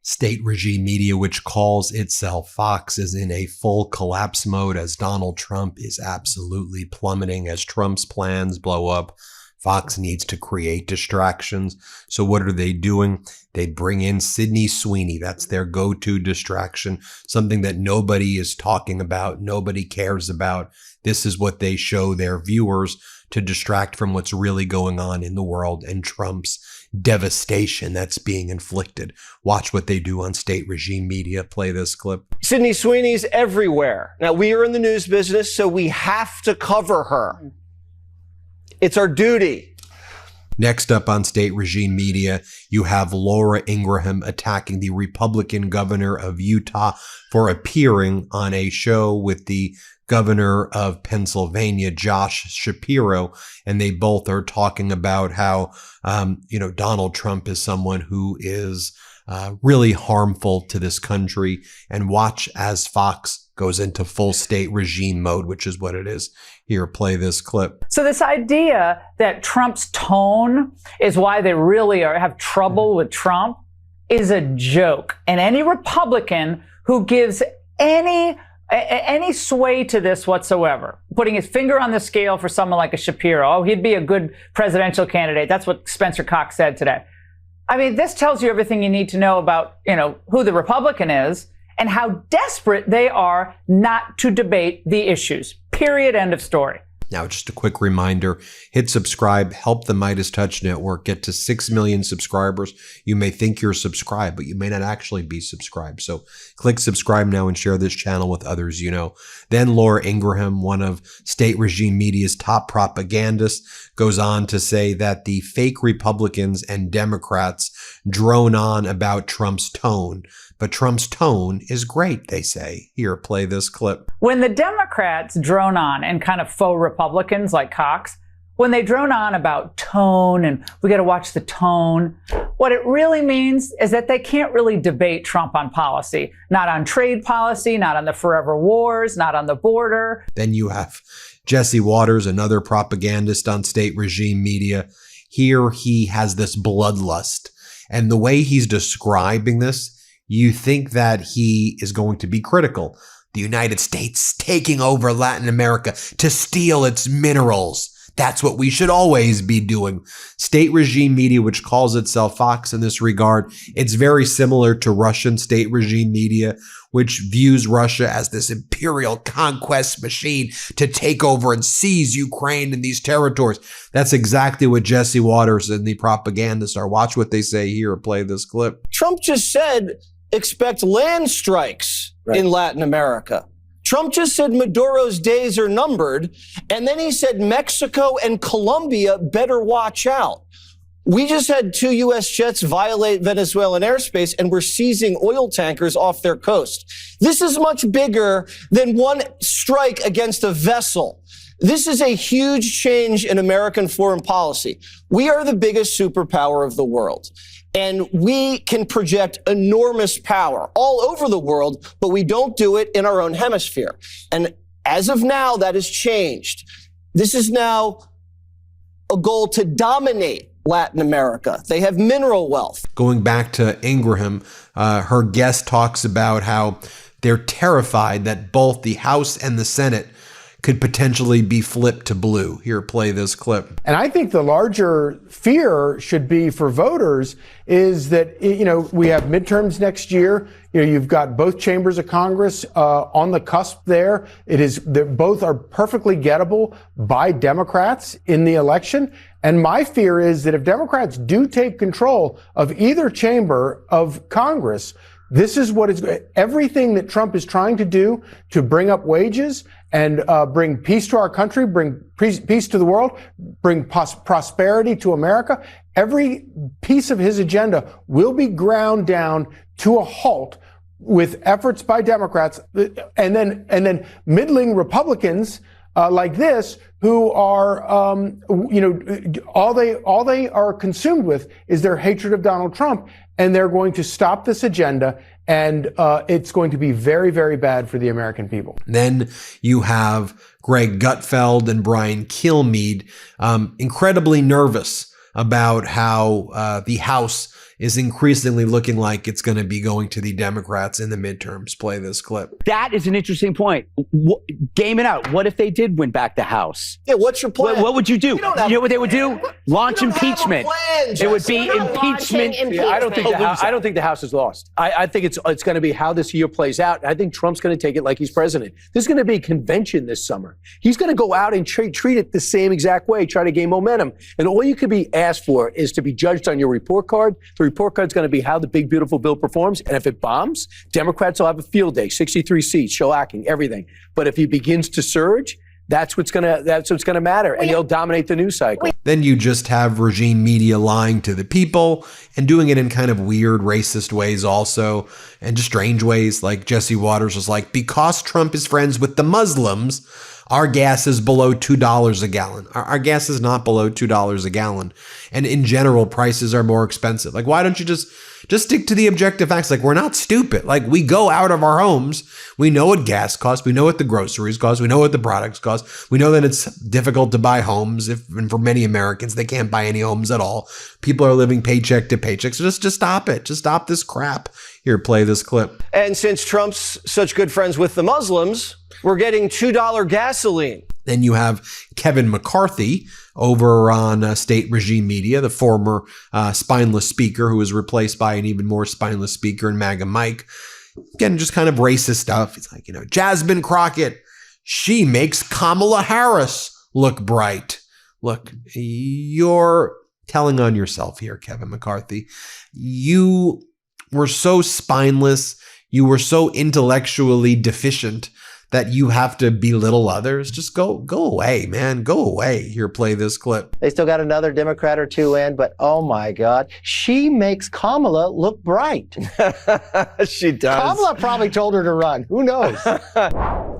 State regime media, which calls itself Fox, is in a full collapse mode as Donald Trump is absolutely plummeting. As Trump's plans blow up, Fox needs to create distractions. So what are they doing? They bring in Sydney Sweeney. That's their go-to distraction, something that nobody is talking about, nobody cares about. This is what they show their viewers to distract from what's really going on in the world and Trump's devastation that's being inflicted. Watch what they do on state regime media. Play this clip. Sydney Sweeney's everywhere. Now, we are in the news business, so we have to cover her. It's our duty. Next up on state regime media, you have Laura Ingraham attacking the Republican governor of Utah for appearing on a show with the governor of Pennsylvania, Josh Shapiro, and they both are talking about how, Donald Trump is someone who is really harmful to this country. And watch as Fox goes into full state regime mode, which is what it is. Here, play this clip. So this idea that Trump's tone is why they really have trouble with Trump is a joke. And any Republican who gives any sway to this whatsoever, putting his finger on the scale for someone like a Shapiro, oh, he'd be a good presidential candidate. That's what Spencer Cox said today. I mean, this tells you everything you need to know about, who the Republican is and how desperate they are not to debate the issues. Period. End of story. Now, just a quick reminder, hit subscribe, help the MeidasTouch Network get to 6 million subscribers. You may think you're subscribed, but you may not actually be subscribed. So click subscribe now and share this channel with others you know. Then Laura Ingraham, one of state regime media's top propagandists, goes on to say that the fake Republicans and Democrats drone on about Trump's tone. But Trump's tone is great, they say. Here, play this clip. When the Democrats drone on and kind of faux Republicans like Cox, when they drone on about tone and we got to watch the tone, what it really means is that they can't really debate Trump on policy. Not on trade policy, not on the forever wars, not on the border. Then you have Jesse Waters, another propagandist on state regime media. Here he has this bloodlust. And the way he's describing this, you think that he is going to be critical. The United States taking over Latin America to steal its minerals. That's what we should always be doing. State regime media, which calls itself Fox in this regard, it's very similar to Russian state regime media, which views Russia as this imperial conquest machine to take over and seize Ukraine and these territories. That's exactly what Jesse Waters and the propagandists are. Watch what they say here. Play this clip. Trump just said, expect land strikes in Latin America. Trump just said Maduro's days are numbered, and then he said Mexico and Colombia better watch out. We just had 2 U.S. jets violate Venezuelan airspace, and we're seizing oil tankers off their coast. This is much bigger than one strike against a vessel. This is a huge change in American foreign policy. We are the biggest superpower of the world. And we can project enormous power all over the world, but we don't do it in our own hemisphere. And as of now, that has changed. This is now a goal to dominate Latin America. They have mineral wealth. Going back to Ingraham, her guest talks about how they're terrified that both the House and the Senate could potentially be flipped to blue. Here, play this clip. And I think the larger fear should be for voters is that, we have midterms next year. You've got both chambers of Congress on the cusp there. Both are perfectly gettable by Democrats in the election. And my fear is that if Democrats do take control of either chamber of Congress, this is what is everything that Trump is trying to do to bring up wages and bring peace to our country, bring peace to the world, bring prosperity to America. Every piece of his agenda will be ground down to a halt with efforts by Democrats and then middling Republicans like this who are, all they are consumed with is their hatred of Donald Trump. And they're going to stop this agenda, and it's going to be very, very bad for the American people. Then you have Greg Gutfeld and Brian Kilmeade, incredibly nervous about how the House is increasingly looking like it's going to be going to the Democrats in the midterms. Play this clip. That is an interesting point. Game it out. What if they did win back the House? Yeah, what's your plan? What would you do? You know what they would do? Launch impeachment. It would be impeachment. Yeah, I don't think the House is lost. I think it's going to be how this year plays out. I think Trump's going to take it like he's president. There's going to be a convention this summer. He's going to go out and treat it the same exact way, try to gain momentum. And all you could be asked for is to be judged on your report card. The report card's going to be how the big, beautiful bill performs. And if it bombs, Democrats will have a field day, 63 seats, shellacking, everything. But if he begins to surge, that's what's gonna matter, and he'll dominate the news cycle. Then you just have regime media lying to the people and doing it in kind of weird, racist ways also, and just strange ways. Like Jesse Waters was like, because Trump is friends with the Muslims, our gas is below $2 a gallon. Our gas is not below $2 a gallon. And in general, prices are more expensive. Like, why don't you just stick to the objective facts? Like, we're not stupid. Like, we go out of our homes. We know what gas costs. We know what the groceries cost. We know what the products cost. We know that it's difficult to buy homes. And for many Americans, they can't buy any homes at all. People are living paycheck to paycheck. So just stop it. Just stop this crap. Here, play this clip. And since Trump's such good friends with the Muslims, we're getting $2 gasoline. Then you have Kevin McCarthy over on state regime media, the former spineless speaker who was replaced by an even more spineless speaker in MAGA Mike. Again, just kind of racist stuff. It's like, Jasmine Crockett, she makes Kamala Harris look bright. Look, you're telling on yourself here, Kevin McCarthy. You were so spineless. You were so intellectually deficient that you have to belittle others. Just go away, man. Go away. Here, play this clip. They still got another Democrat or two in, but oh my God, she makes Kamala look bright. She does. Kamala probably told her to run. Who knows?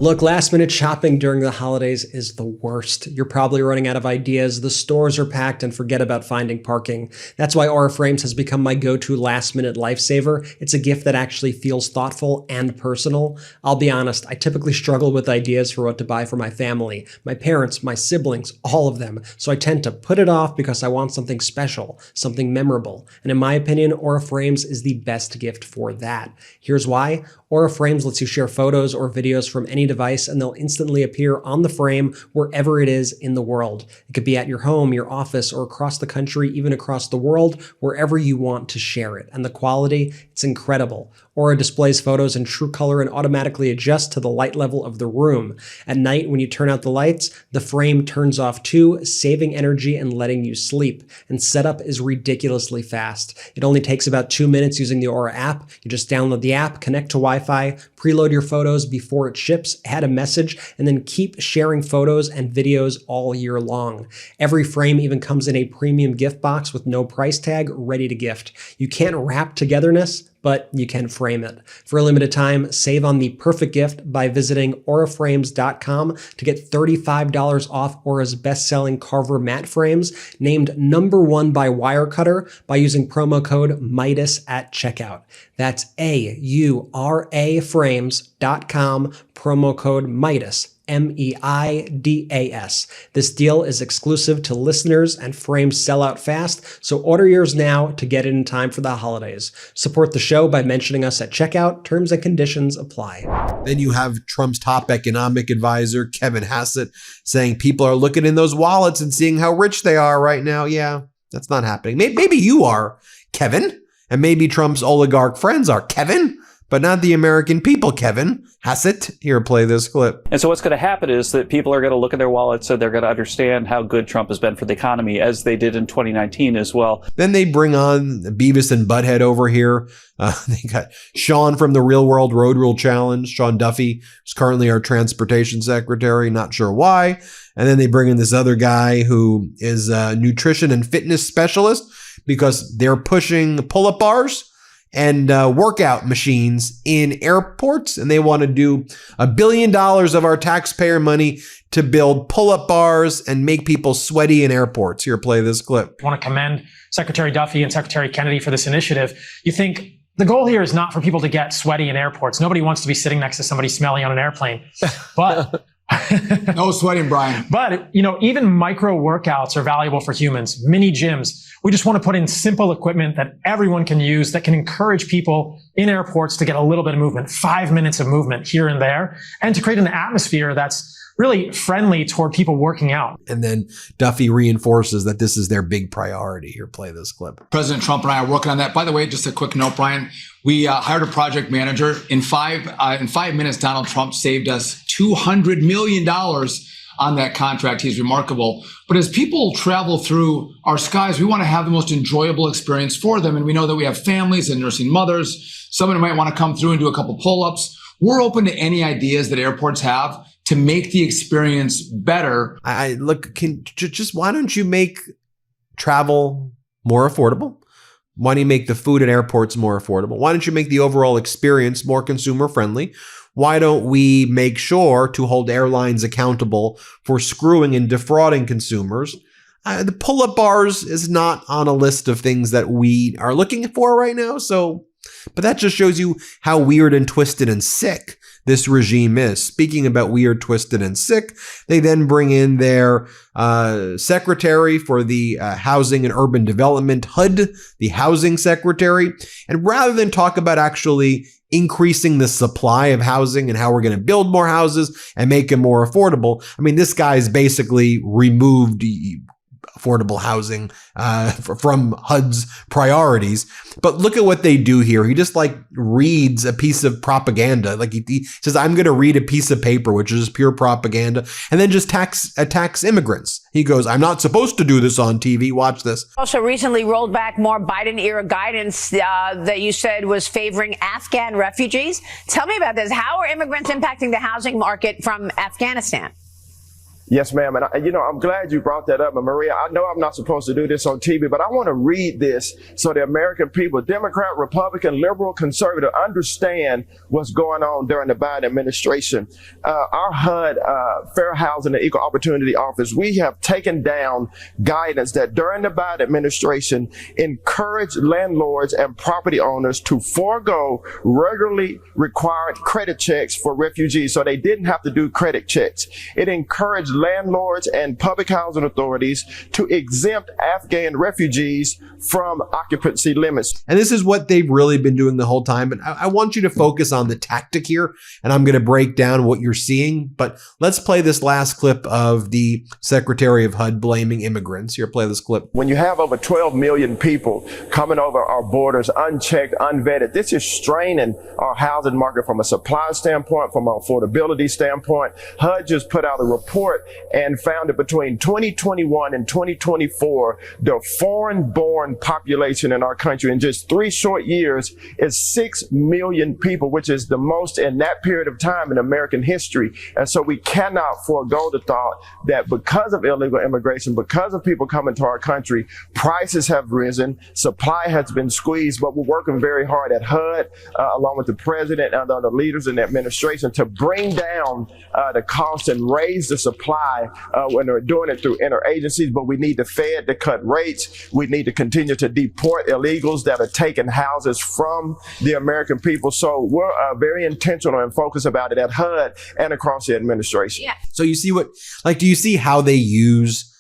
Look, last minute shopping during the holidays is the worst. You're probably running out of ideas. The stores are packed and forget about finding parking. That's why Aura Frames has become my go-to last minute lifesaver. It's a gift that actually feels thoughtful and personal. I'll be honest, I typically struggle with ideas for what to buy for my family, my parents, my siblings, all of them. So I tend to put it off because I want something special, something memorable. And in my opinion, Aura Frames is the best gift for that. Here's why. Aura Frames lets you share photos or videos from any device and they'll instantly appear on the frame wherever it is in the world. It could be at your home, your office, or across the country, even across the world, wherever you want to share it. And the quality, it's incredible. Aura displays photos in true color and automatically adjusts to the light level of the room. At night, when you turn out the lights, the frame turns off too, saving energy and letting you sleep. And setup is ridiculously fast. It only takes about 2 minutes using the Aura app. You just download the app, connect to Wi-Fi, preload your photos before it ships, add a message, and then keep sharing photos and videos all year long. Every frame even comes in a premium gift box with no price tag, ready to gift. You can't wrap togetherness, but you can frame it. For a limited time, save on the perfect gift by visiting auraframes.com to get $35 off Aura's best-selling Carver matte frames, named #1 by Wirecutter, by using promo code MIDAS at checkout. That's AURA frames.com, promo code MIDAS. MEIDAS. This deal is exclusive to listeners and frames sell out fast, so order yours now to get it in time for the holidays. Support the show by mentioning us at checkout. Terms and conditions apply. Then you have Trump's top economic advisor, Kevin Hassett, saying people are looking in those wallets and seeing how rich they are right now. Yeah, that's not happening. Maybe you are, Kevin, and maybe Trump's oligarch friends are, Kevin, but not the American people, Kevin Hassett. Here, play this clip. And so what's going to happen is that people are going to look at their wallets and they're going to understand how good Trump has been for the economy, as they did in 2019 as well. Then they bring on Beavis and Butthead over here. They got Sean from the Real World Road Rule Challenge. Sean Duffy is currently our transportation secretary. Not sure why. And then they bring in this other guy who is a nutrition and fitness specialist because they're pushing pull-up bars and workout machines in airports, and they want to do $1 billion of our taxpayer money to build pull-up bars and make people sweaty in airports. Here, play this clip. I want to commend Secretary Duffy and Secretary Kennedy for this initiative. You think the goal here is not for people to get sweaty in airports. Nobody wants to be sitting next to somebody smelly on an airplane. But No sweating, Brian. But, even micro workouts are valuable for humans, mini gyms. We just want to put in simple equipment that everyone can use that can encourage people in airports to get a little bit of movement, 5 minutes of movement here and there, and to create an atmosphere that's really friendly toward people working out. And then Duffy reinforces that this is their big priority. Here, play this clip. President Trump and I are working on that. By the way, just a quick note, Brian. We hired a project manager. In 5 minutes, Donald Trump saved us $200 million on that contract. He's remarkable. But as people travel through our skies, we want to have the most enjoyable experience for them. And we know that we have families and nursing mothers. Someone might want to come through and do a couple pull-ups. We're open to any ideas that airports have to make the experience better. Why don't you make travel more affordable? Why don't you make the food at airports more affordable? Why don't you make the overall experience more consumer friendly? Why don't we make sure to hold airlines accountable for screwing and defrauding consumers? The pull-up bars is not on a list of things that we are looking for right now. But that just shows you how weird and twisted and sick this regime is. Speaking about weird, twisted, and sick, they then bring in their secretary for the Housing and Urban Development, HUD, the housing secretary. And rather than talk about actually increasing the supply of housing and how we're going to build more houses and make them more affordable, I mean, this guy's basically removed affordable housing from HUD's priorities. But look at what they do here. He just reads a piece of propaganda. He says, I'm going to read a piece of paper, which is pure propaganda, and then just attacks immigrants. He goes, I'm not supposed to do this on TV. Watch this. Also recently rolled back more Biden-era guidance that you said was favoring Afghan refugees. Tell me about this. How are immigrants impacting the housing market from Afghanistan? Yes, ma'am. And, I'm glad you brought that up. And Maria, I know I'm not supposed to do this on TV, but I want to read this so the American people, Democrat, Republican, liberal, conservative, understand what's going on during the Biden administration. Our HUD, Fair Housing and Equal Opportunity Office, we have taken down guidance that during the Biden administration encouraged landlords and property owners to forego regularly required credit checks for refugees so they didn't have to do credit checks. It encouraged landlords and public housing authorities to exempt Afghan refugees from occupancy limits. And this is what they've really been doing the whole time. But I want you to focus on the tactic here, and I'm going to break down what you're seeing. But let's play this last clip of the Secretary of HUD blaming immigrants. Here, play this clip. When you have over 12 million people coming over our borders unchecked, unvetted, this is straining our housing market from a supply standpoint, from an affordability standpoint. HUD just put out a report and found that between 2021 and 2024, the foreign-born population in our country in just 3 short years is 6 million people, which is the most in that period of time in American history. And so we cannot forego the thought that because of illegal immigration, because of people coming to our country, prices have risen, supply has been squeezed, but we're working very hard at HUD, along with the president and other leaders in the administration, to bring down the cost and raise the supply when they're doing it through interagencies. But we need the Fed to cut rates. We need to continue to deport illegals that are taking houses from the American people. So we're very intentional and focused about it at HUD and across the administration. Yeah. So you see do you see how they use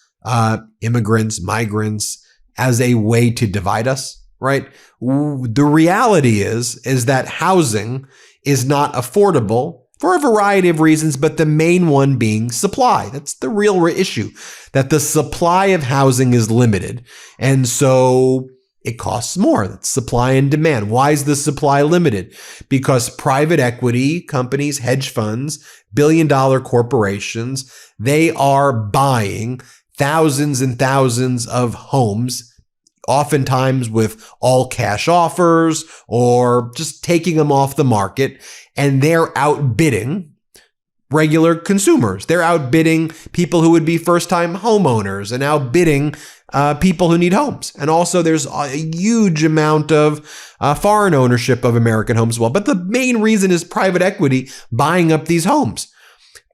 immigrants, migrants as a way to divide us, right? The reality is that housing is not affordable for a variety of reasons, but the main one being supply. That's the real issue, that the supply of housing is limited. And so it costs more. That's supply and demand. Why is the supply limited? Because private equity companies, hedge funds, billion-dollar corporations, they are buying thousands and thousands of homes, oftentimes with all cash offers or just taking them off the market. And they're outbidding regular consumers. They're outbidding people who would be first-time homeowners and outbidding people who need homes. And also there's a huge amount of foreign ownership of American homes as well. But the main reason is private equity buying up these homes.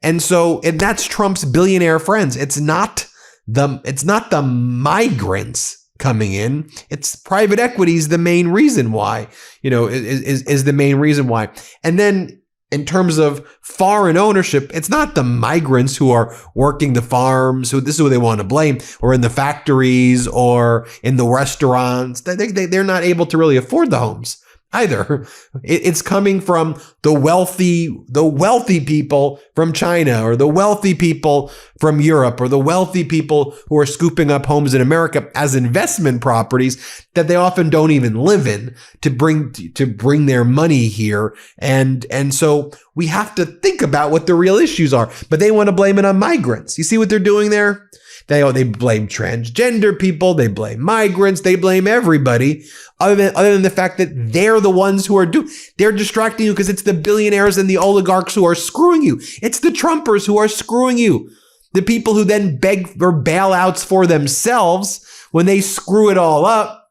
And that's Trump's billionaire friends. It's not the migrants coming in. It's private equity is the main reason why, is the main reason why. And then in terms of foreign ownership, it's not the migrants who are working the farms, who this is who they want to blame, or in the factories or in the restaurants. They're not able to really afford the homes either. It's coming from the wealthy people from China, or the wealthy people from Europe, or the wealthy people who are scooping up homes in America as investment properties that they often don't even live in to bring their money here. And so we have to think about what the real issues are, but they want to blame it on migrants. You see what they're doing there? They blame transgender people, they blame migrants, they blame everybody, other than the fact that they're the ones who are they're distracting you because it's the billionaires and the oligarchs who are screwing you. It's the Trumpers who are screwing you. The people who then beg for bailouts for themselves when they screw it all up.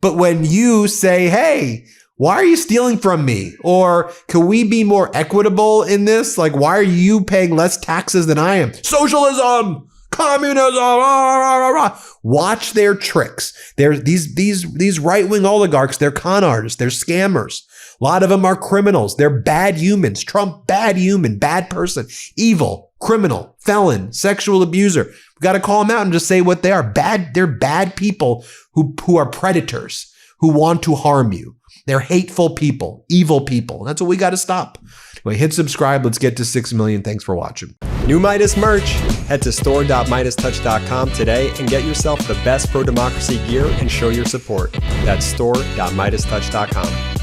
But when you say, hey, why are you stealing from me? Or can we be more equitable in this? Like, why are you paying less taxes than I am? Socialism! Communism, rah, rah, rah, rah. Watch their tricks. These right-wing oligarchs, they're con artists, they're scammers. A lot of them are criminals. They're bad humans. Trump, bad human, bad person, evil, criminal, felon, sexual abuser. We got to call them out and just say what they are. Bad. They're bad people who are predators, who want to harm you. They're hateful people, evil people. That's what we got to stop. Anyway, hit subscribe. Let's get to 6 million. Thanks for watching. New Midas merch. Head to store.MeidasTouch.com today and get yourself the best pro-democracy gear and show your support. That's store.MeidasTouch.com.